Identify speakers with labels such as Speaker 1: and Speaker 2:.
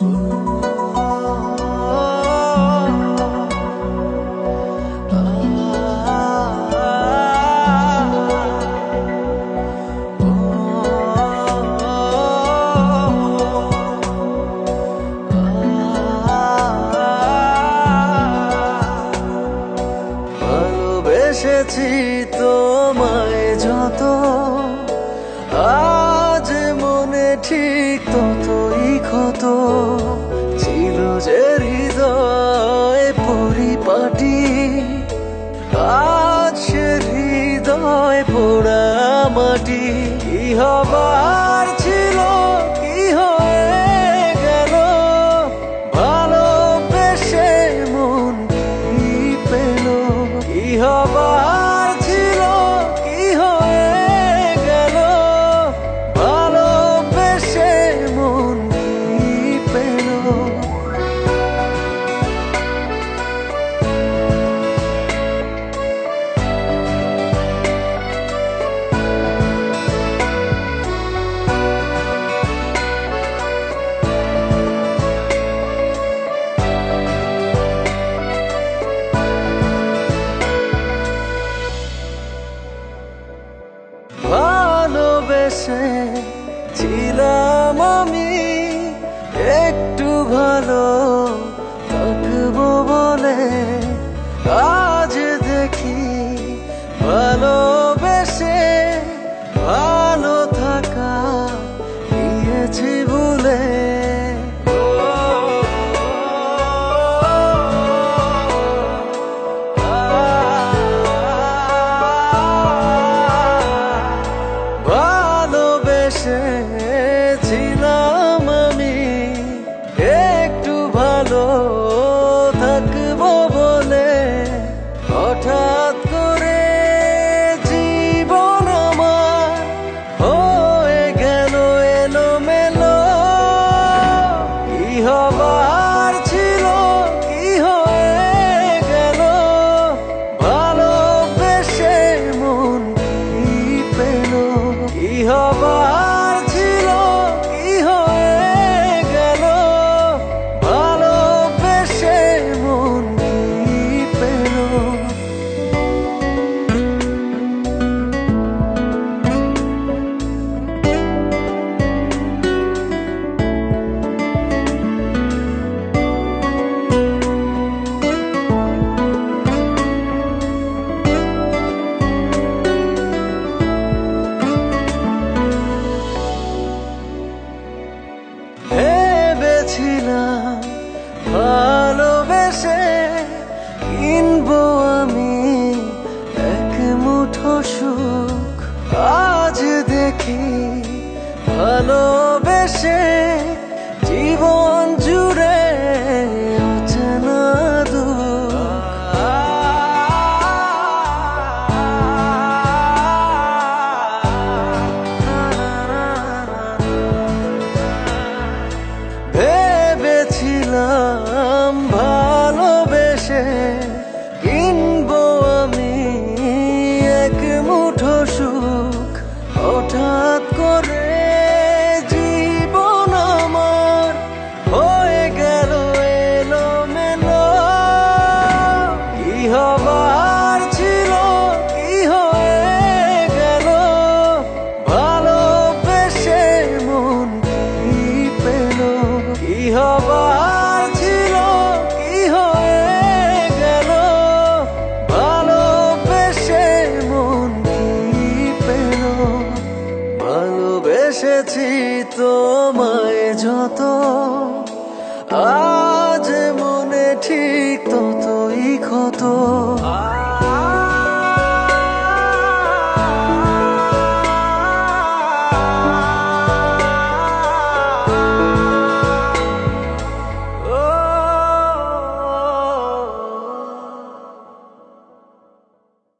Speaker 1: ভালোবেসেছি তোমায় যত, আজ মনে ঠিক ততই ক্ষত। ছিল যে হৃদয় পরিপাটি, আজ সে হৃদয় পোড়া মাটি। কি হবার ছিল কি হয়ে গেল, ভালোবেসে মন কি পেল। কি হবার ছিল কি হয়ে গেল, ভালোবেসে মন কি পেল। ভালোবেসে ছিলাম আমি একটু ভালো থাকবো বলে, আজ দেখি ভালোবেসে ভালো থাকা গিয়েছি ভুলে। ছিলাম আমি একটু ভালো থাকবো বলে, হঠাৎ করে জীবন আমার হয়ে গেল এলোমেলো। কি হবার ছিল কি হয়ে গেল, ভালোবেসে মন কি পেল। কি হবার ছিল কি হয়ে গেল, ভালোবেসে মন কি পেল। ভেবেছিলাম ভালোবেসে কিনবো আমি এক মুঠো সুখ, আজ দেখি ভালোবেসে জীবন জুড়ে অচেনা দুঃখ। ভেবেছিলাম ভালোবেসে কিনবো আমি এক মুঠো সুখ, হঠাৎ করে জীবন আমার হয়ে গেল এলোমেলো। কি হবার ছিল কি হয়ে গেল, ভালোবেসে মন কি পেল। কি হবার ছিল কি হয়ে গেল, ভালোবেসে মন কি পেল। ভালোবেসেছি তোমায় যত, আজ মনে ঠিক ততই ক্ষত।